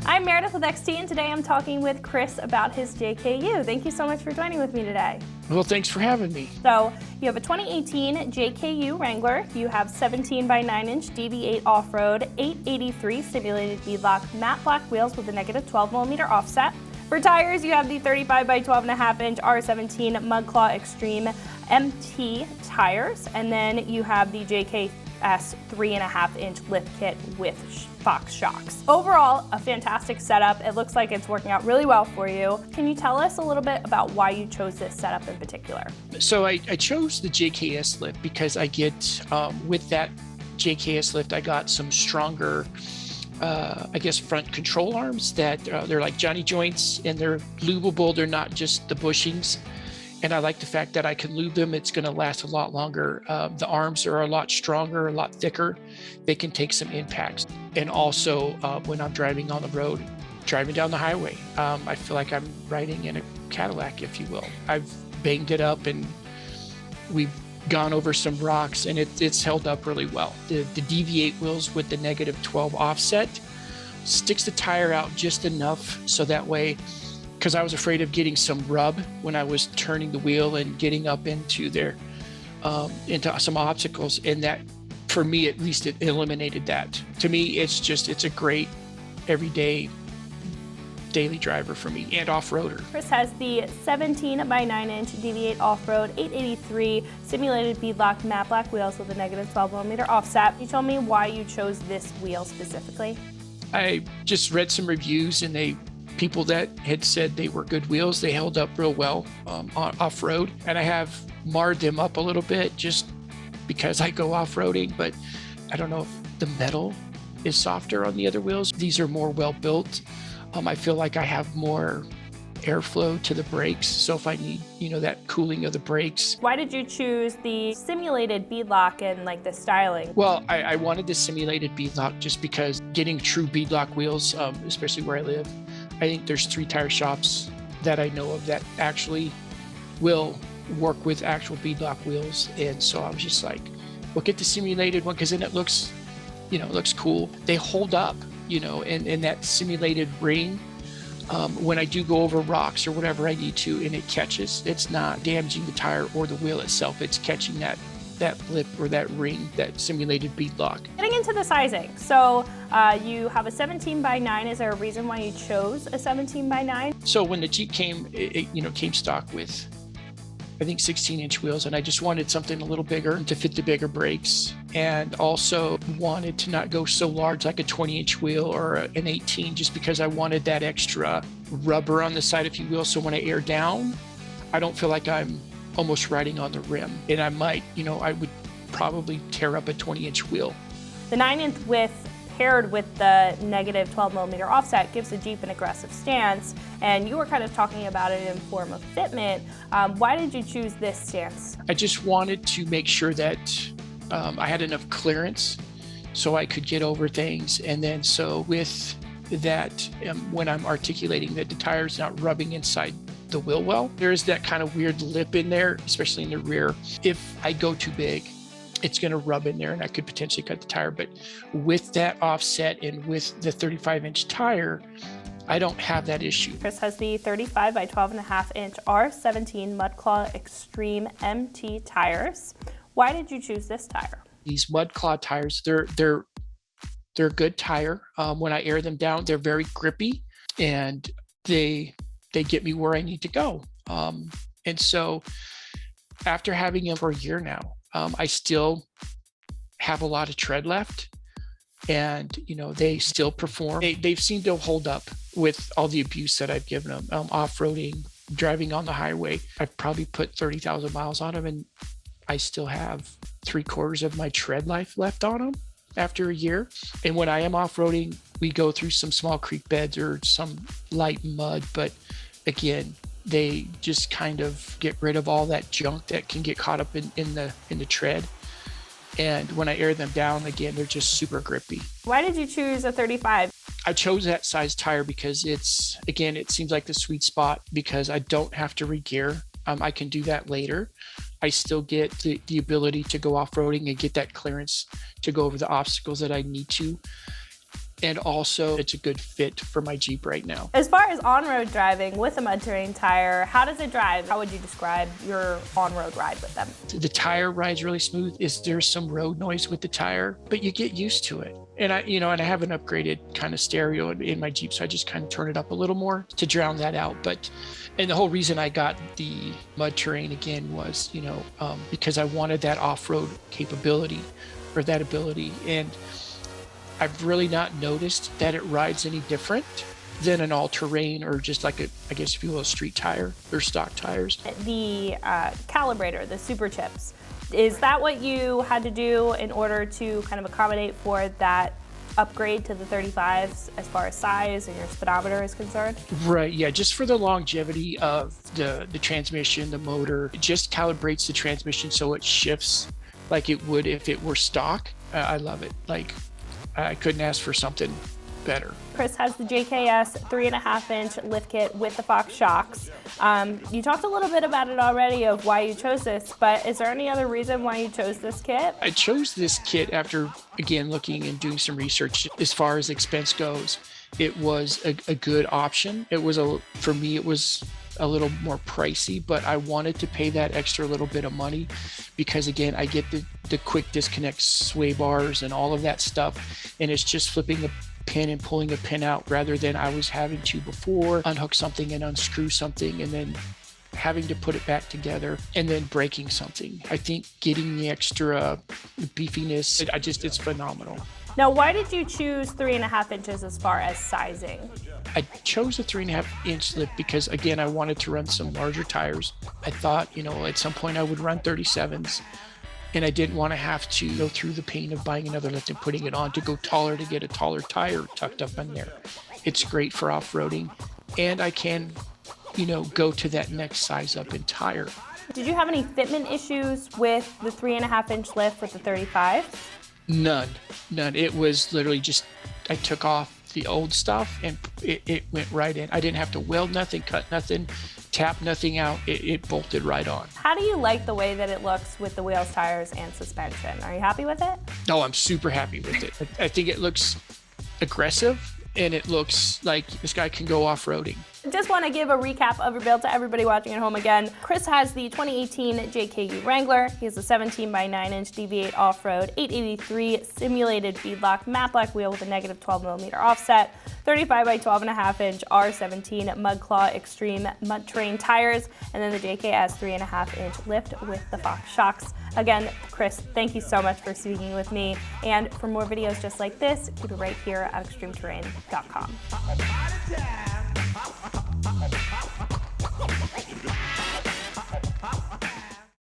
I'm Meredith with XT, and today I'm talking with Chris about his JKU. Thank you so much for joining with me today. Well, thanks for having me. So you have a 2018 JKU Wrangler. You have 17 by 9 inch DV8 off-road, 883 simulated beadlock matte black wheels with a negative 12 millimeter offset. For tires, you have the 35 by 12.5 inch R17 Mudclaw Extreme MT tires, and then you have the JKS 3.5 inch lift kit with Fox shocks. Overall, a fantastic setup. It looks like it's working out really well for you. Can you tell us a little bit about why you chose this setup in particular? So I chose the JKS lift because I get, with that JKS lift, I got some stronger, I guess, front control arms that they're like Johnny joints and they're lubable. They're not just the bushings. And I like the fact that I can lube them. It's going to last a lot longer. The arms are a lot stronger, a lot thicker. They can take some impacts. And also when I'm driving on the road, driving down the highway, I feel like I'm riding in a Cadillac, if you will. I've banged it up and we've gone over some rocks and it's held up really well. The DV8 wheels with the negative 12 offset sticks the tire out just enough so that way, because I was afraid of getting some rub when I was turning the wheel and getting up into into some obstacles, and that, for me at least, it eliminated that. To me, it's a great everyday daily driver for me and off-roader. Chris has the 17 by 9 inch DV8 off-road 883 simulated beadlock matte black wheels with a negative 12 millimeter offset. Can you tell me why you chose this wheel specifically? I just read some reviews and people that had said they were good wheels. They held up real well off-road, and I have marred them up a little bit just because I go off-roading, but I don't know if the metal is softer on the other wheels. These are more well-built. I feel like I have more airflow to the brakes, so if I need, that cooling of the brakes. Why did you choose the simulated beadlock and like the styling? Well, I wanted the simulated beadlock just because getting true beadlock wheels, especially where I live, I think there's 3 tire shops that I know of that actually will work with actual beadlock wheels. And so I was just like, we'll get the simulated one because then it looks, looks cool. They hold up, in that simulated ring. When I do go over rocks or whatever I need to and it catches, it's not damaging the tire or the wheel itself. It's catching that lip or that ring, that simulated beadlock. Getting into the sizing, so you have a 17 by 9. Is there a reason why you chose a 17 by 9? So when the Jeep came, it came stock with, I think, 16-inch wheels, and I just wanted something a little bigger to fit the bigger brakes, and also wanted to not go so large like a 20-inch wheel or an 18, just because I wanted that extra rubber on the side, if you will, so when I air down, I don't feel like I'm almost riding on the rim. And I might, I would probably tear up a 20-inch wheel. The 9-inch width paired with the negative 12 millimeter offset gives the Jeep an aggressive stance, and you were kind of talking about it in form of fitment. Why did you choose this stance? I just wanted to make sure that I had enough clearance so I could get over things. And then so with that, when I'm articulating, that the tire's not rubbing inside the wheel well. There is that kind of weird lip in there, especially in the rear. If I go too big, it's going to rub in there and I could potentially cut the tire. But with that offset and with the 35-inch tire, I don't have that issue. Chris has the 35 by 12.5 inch R17 Mudclaw Extreme MT tires. Why did you choose this tire? These Mudclaw tires, they're a good tire. When I air them down, they're very grippy and they get me where I need to go. And so after having them for a year now, I still have a lot of tread left, and they still perform. They've seemed to hold up with all the abuse that I've given them. Off-roading, driving on the highway, I've probably put 30,000 miles on them, and I still have 3/4 of my tread life left on them after a year. And when I am off-roading, we go through some small creek beds or some light mud, but again, they just kind of get rid of all that junk that can get caught up in the tread. And when I air them down, again, they're just super grippy. Why did you choose a 35? I chose that size tire because it seems like the sweet spot because I don't have to re-gear. I can do that later. I still get the ability to go off-roading and get that clearance to go over the obstacles that I need to. and also it's a good fit for my Jeep right now. As far as on-road driving with a mud terrain tire, how does it drive? How would you describe your on-road ride with them? The tire rides really smooth. There's some road noise with the tire, but you get used to it. And I have an upgraded kind of stereo in my Jeep, so I just kind of turn it up a little more to drown that out. And the whole reason I got the mud terrain again was, because I wanted that off-road capability or that ability. And I've really not noticed that it rides any different than an all-terrain or just like I guess if you will, a street tire or stock tires. The calibrator, the super chips, is that what you had to do in order to kind of accommodate for that upgrade to the 35s as far as size and your speedometer is concerned? Right, yeah, just for the longevity of the transmission, the motor, it just calibrates the transmission so it shifts like it would if it were stock. I love it. Like, I couldn't ask for something better. Chris has the JKS 3.5-inch lift kit with the Fox shocks. You talked a little bit about it already of why you chose this, but is there any other reason why you chose this kit? I chose this kit after, again, looking and doing some research as far as expense goes. It was a good option. For me, it was a little more pricey, but I wanted to pay that extra little bit of money because, again, I get the quick disconnect sway bars and all of that stuff, and it's just flipping a pin and pulling a pin out rather than I was having to before unhook something and unscrew something and then having to put it back together and then breaking something. I think getting the extra beefiness, it's phenomenal. Now, why did you choose 3.5 inches as far as sizing? I chose a 3.5-inch lift because, again, I wanted to run some larger tires. I thought, at some point I would run 37s, and I didn't want to have to go through the pain of buying another lift and putting it on to go taller to get a taller tire tucked up in there. It's great for off-roading, and I can, go to that next size up in tire. Did you have any fitment issues with the 3.5-inch lift with the 35? None. It was literally just, I took off the old stuff and it went right in. I didn't have to weld nothing, cut nothing, tap nothing out. It bolted right on. How do you like the way that it looks with the wheels, tires, and suspension? Are you happy with it? No, I'm super happy with it. I think it looks aggressive and it looks like this guy can go off-roading. Just want to give a recap of your build to everybody watching at home again. Chris has the 2018 JKU Wrangler. He has a 17 by 9-inch DV8 off-road, 883 simulated beadlock matte black wheel with a negative 12mm offset, 35 by 12.5-inch R17 Mudclaw Extreme mud terrain tires, and then the JKS 3.5-inch lift with the Fox shocks. Again, Chris, thank you so much for speaking with me. And for more videos just like this, keep it right here at extremeterrain.com.